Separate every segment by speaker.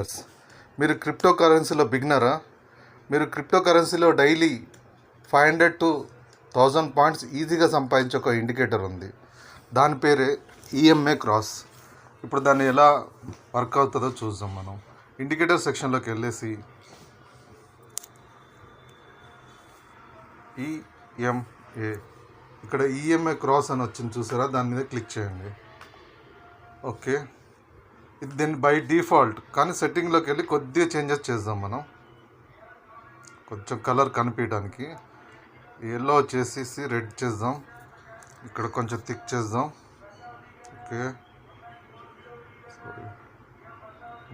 Speaker 1: Yes. మీరు crypto కరెన్సీలో బిగినరా? మీరు క్రిప్టో కరెన్సీలో డైలీ 500 to 1000 పాయింట్స్ ఈజీగా సంపాదించే ఒక ఇండికేటర్ ఉంది. దాని పేరే ఈఎంఏ క్రాస్. ఇప్పుడు దాన్ని ఎలా వర్క్ అవుతుందో చూద్దాం. మనం ఇండికేటర్ సెక్షన్లోకి వెళ్ళేసి ఈఎంఏ, ఇక్కడ ఈఎంఏ క్రాస్ అని వచ్చింది చూసారా, దాని మీద క్లిక్ చేయండి. ఓకే, ఇది దీన్ని బై డిఫాల్ట్, కానీ సెట్టింగ్లోకి వెళ్ళి కొద్దిగా చేంజెస్ చేద్దాం. మనం కొంచెం కలర్ కనిపించడానికి ఎల్లో వచ్చేసి రెడ్ చేద్దాం, ఇక్కడ కొంచెం థిక్ చేద్దాం. ఓకే, సారీ,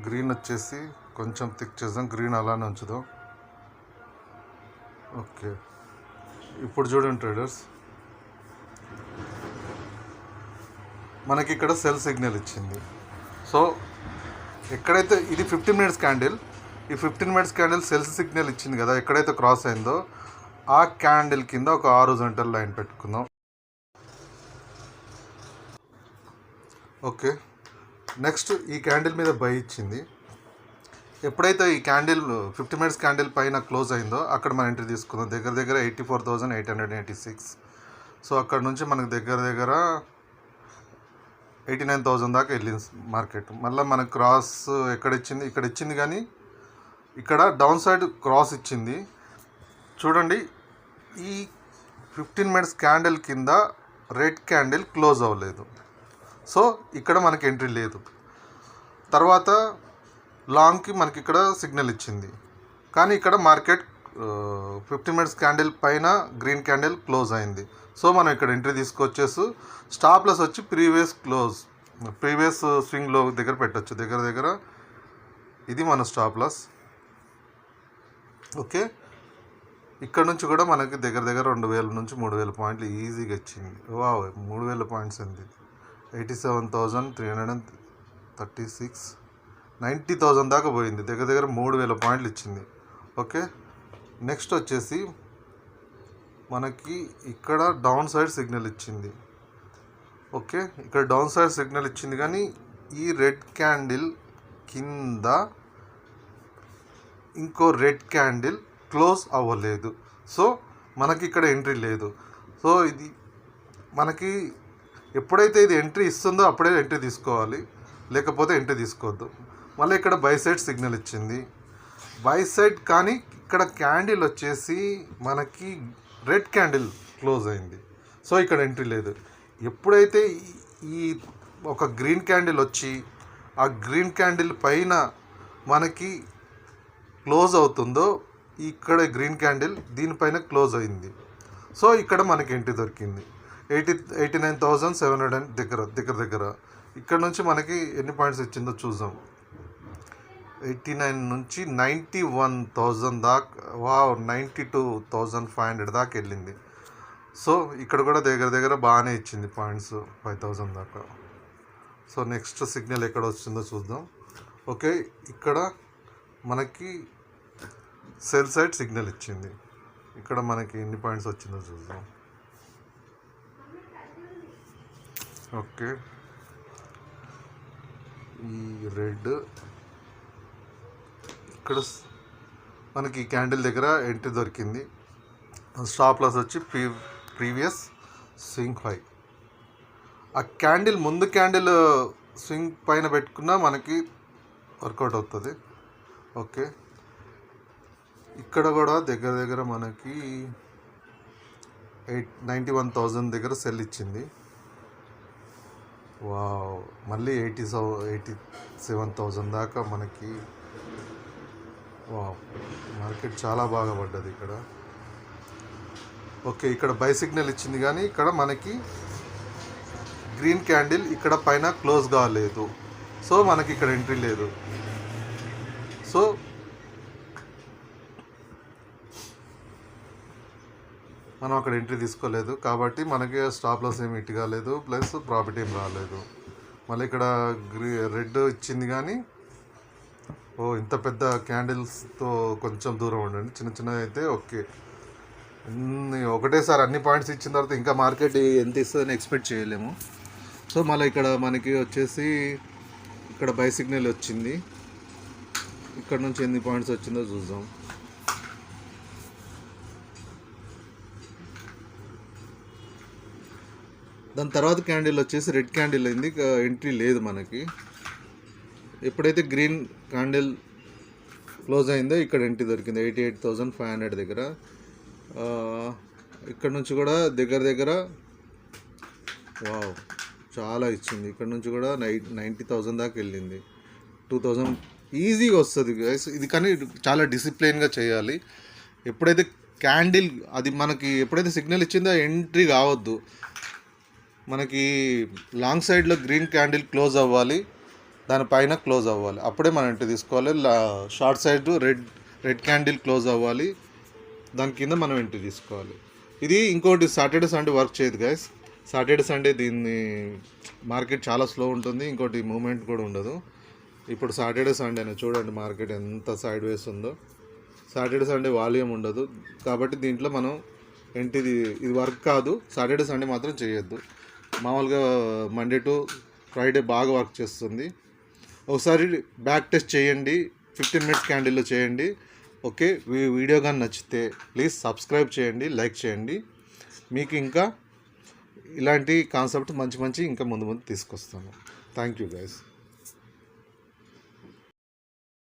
Speaker 1: గ్రీన్ వచ్చేసి కొంచెం థిక్ చేద్దాం, గ్రీన్ అలానే ఉంచుదాం. ఓకే, ఇప్పుడు చూడండి ట్రేడర్స్, మనకి ఇక్కడ సెల్ సిగ్నల్ ఇచ్చింది. సో ఎక్కడైతే ఇది 15 minutes క్యాండిల్, ఈ 15 minutes క్యాండిల్ సెల్స్ సిగ్నల్ ఇచ్చింది కదా, ఎక్కడైతే క్రాస్ అయిందో ఆ క్యాండిల్ కింద ఒక హారిజాంటల్ లైన్ పెట్టుకుందాం. ఓకే, నెక్స్ట్ ఈ క్యాండిల్ మీద బై ఇచ్చింది. ఎప్పుడైతే ఈ క్యాండిల్ 15 minutes క్యాండిల్ పైన క్లోజ్ అయిందో అక్కడ మనం ఎంట్రీ తీసుకుందాం. దగ్గర దగ్గర 84,886. సో అక్కడ నుంచి మనకు దగ్గర 89,000 దాకా వెళ్ళింది మార్కెట్. మళ్ళీ మనకు క్రాస్ ఎక్కడ ఇచ్చింది, ఇక్కడ ఇచ్చింది, కానీ ఇక్కడ డౌన్ సైడ్ క్రాస్ ఇచ్చింది. చూడండి, ఈ 15 minutes క్యాండిల్ కింద రెడ్ క్యాండిల్ క్లోజ్ అవ్వలేదు. సో ఇక్కడ మనకి ఎంట్రీ లేదు. తర్వాత లాంగ్కి మనకి ఇక్కడ సిగ్నల్ ఇచ్చింది, కానీ ఇక్కడ మార్కెట్ 15 minutes క్యాండిల్ పైన గ్రీన్ క్యాండిల్ క్లోజ్ అయింది. సో మనం ఇక్కడ ఎంట్రీ తీసుకొచ్చేసి స్టాప్ లాస్ వచ్చి ప్రీవియస్ స్వింగ్లో దగ్గర పెట్టచ్చు. దగ్గర ఇది మన స్టాప్ లాస్. ఓకే, ఇక్కడ నుంచి కూడా మనకి దగ్గర 2,000 నుంచి 3,000 పాయింట్లు ఈజీగా వచ్చింది. 3,000 పాయింట్స్ అంది, 87,336, 90,000 దాకా పోయింది. దగ్గర 3,000 పాయింట్లు ఇచ్చింది. ఓకే, నెక్స్ట్ వచ్చేసి మనకి ఇక్కడ డౌన్ సైడ్ సిగ్నల్ ఇచ్చింది. ఓకే, ఇక్కడ డౌన్ సైడ్ సిగ్నల్ ఇచ్చింది, కానీ ఈ రెడ్ క్యాండిల్ కింద ఇంకో రెడ్ క్యాండిల్ క్లోజ్ అవ్వలేదు. సో మనకి ఇక్కడ ఎంట్రీ లేదు. సో ఇది మనకి ఎప్పుడైతే ఇది ఎంట్రీ ఇస్తుందో అప్పుడే ఎంట్రీ తీసుకోవాలి, లేకపోతే ఎంట్రీ తీసుకోవద్దు. మళ్ళీ ఇక్కడ బై సైడ్ సిగ్నల్ ఇచ్చింది, బై సైడ్, కానీ ఇక్కడ క్యాండిల్ వచ్చేసి మనకి రెడ్ క్యాండిల్ క్లోజ్ అయింది. సో ఇక్కడ ఎంట్రీ లేదు. ఎప్పుడైతే ఈ ఒక గ్రీన్ క్యాండిల్ వచ్చి ఆ గ్రీన్ క్యాండిల్ పైన మనకి క్లోజ్ అవుతుందో, ఇక్కడ గ్రీన్ క్యాండిల్ దీనిపైన క్లోజ్ అయింది. సో ఇక్కడ మనకి ఎంట్రీ దొరికింది 89,700 దగ్గర. ఇక్కడ నుంచి మనకి ఎన్ని పాయింట్స్ ఇచ్చిందో చూద్దాం. 89 నుంచి 91,000 దాకా, 92,500 దాకా వెళ్ళింది. సో ఇక్కడ కూడా దగ్గర బాగానే ఇచ్చింది పాయింట్స్, 5,000 దాకా. సో నెక్స్ట్ సిగ్నల్ ఎక్కడ వచ్చిందో చూద్దాం. ఓకే, ఇక్కడ మనకి సెల్ సైడ్ సిగ్నల్ ఇచ్చింది. ఇక్కడ మనకి ఎన్ని పాయింట్స్ వచ్చిందో చూద్దాం. ఓకే, ఈ రెడ్ ఇక్కడ మనకి క్యాండిల్ దగ్గర ఎంట్రీ దొరికింది. స్టాప్ లాస్ వచ్చి ప్రీవియస్ స్వింగ్ హై. ఆ క్యాండిల్ ముందు క్యాండిల్ స్వింగ్ పైన పెట్టుకున్నా మనకి వర్కౌట్ అవుతుంది. ఓకే, ఇక్కడ కూడా దగ్గర మనకి 91,000 దగ్గర సెల్ ఇచ్చింది. మళ్ళీ 87,000 దాకా మనకి. మార్కెట్ చాలా బాగా పడ్డది ఇక్కడ. ఓకే, ఇక్కడ బై సిగ్నల్ ఇచ్చింది, కానీ ఇక్కడ మనకి గ్రీన్ క్యాండిల్ ఇక్కడ పైన క్లోజ్ కాలేదు. సో మనకి ఇక్కడ ఎంట్రీ లేదు. సో మనం అక్కడ ఎంట్రీ తీసుకోలేదు, కాబట్టి మనకి స్టాప్ లాస్ ఏమి హిట్ కాలేదు, ప్లస్ ప్రాఫిట్ ఏం రాలేదు. మళ్ళీ ఇక్కడ రెడ్ ఇచ్చింది, కానీ ఇంత పెద్ద క్యాండిల్స్తో కొంచెం దూరం ఉండండి. చిన్న అయితే ఓకే. ఒకటేసారి అన్ని పాయింట్స్ ఇచ్చిన తర్వాత ఇంకా మార్కెట్ ఎంత ఇస్తుందని ఎక్స్పెక్ట్ చేయలేము. సో మళ్ళీ ఇక్కడ మనకి వచ్చేసి ఇక్కడ బై సిగ్నల్ వచ్చింది. ఇక్కడ నుంచి ఎన్ని పాయింట్స్ వచ్చిందో చూద్దాం. దాని తర్వాత క్యాండిల్ వచ్చేసి రెడ్ క్యాండిల్ అయింది, ఎంట్రీ లేదు మనకి. ఎప్పుడైతే గ్రీన్ క్యాండిల్ క్లోజ్ అయిందో ఇక్కడ ఎంట్రీ దొరికింది 88,500 దగ్గర. ఇక్కడ నుంచి కూడా దగ్గర వావ్ చాలా ఇచ్చింది. ఇక్కడ నుంచి కూడా 90,000 దాకా వెళ్ళింది. 2,000 ఈజీగా వస్తుంది గైస్. ఇది కానీ చాలా డిసిప్లైన్గా చేయాలి. ఎప్పుడైతే క్యాండిల్ అది మనకి ఎప్పుడైతే సిగ్నల్ ఇచ్చిందో ఎంట్రీ కావద్దు. మనకి లాంగ్ సైడ్లో గ్రీన్ క్యాండిల్ క్లోజ్ అవ్వాలి, దానిపైన క్లోజ్ అవ్వాలి, అప్పుడే మనం ఎంట్రీ తీసుకోవాలి. Short side red candle close అవ్వాలి, దాని కింద మనం ఎంట్రీ తీసుకోవాలి. ఇది ఇంకోటి సాటర్డే సండే వర్క్ చేయదు గైస్. సాటర్డే సండే దీన్ని మార్కెట్ చాలా స్లో ఉంటుంది, ఇంకోటి మూమెంట్ కూడా ఉండదు. ఇప్పుడు సాటర్డే సండేనే చూడండి మార్కెట్ ఎంత సైడ్ వేస్ ఉందో. సాటర్డే సండే వాల్యూమ్ ఉండదు కాబట్టి దీంట్లో మనం ఎంట్రీ ఇది వర్క్ కాదు. సాటర్డే సండే మాత్రం చేయొద్దు. మామూలుగా మండే టు ఫ్రైడే బాగా వర్క్ చేస్తుంది. ఒకసారి బ్యాక్ టెస్ట్ చేయండి, 15 మినిట్స్ క్యాండిల్లో చేయండి. ఓకే, వీడియో కానీ నచ్చితే ప్లీజ్ సబ్స్క్రైబ్ చేయండి, లైక్ చేయండి. మీకు ఇంకా ఇలాంటి కాన్సెప్ట్ మంచి ఇంకా ముందు తీసుకొస్తాను. Thank you guys.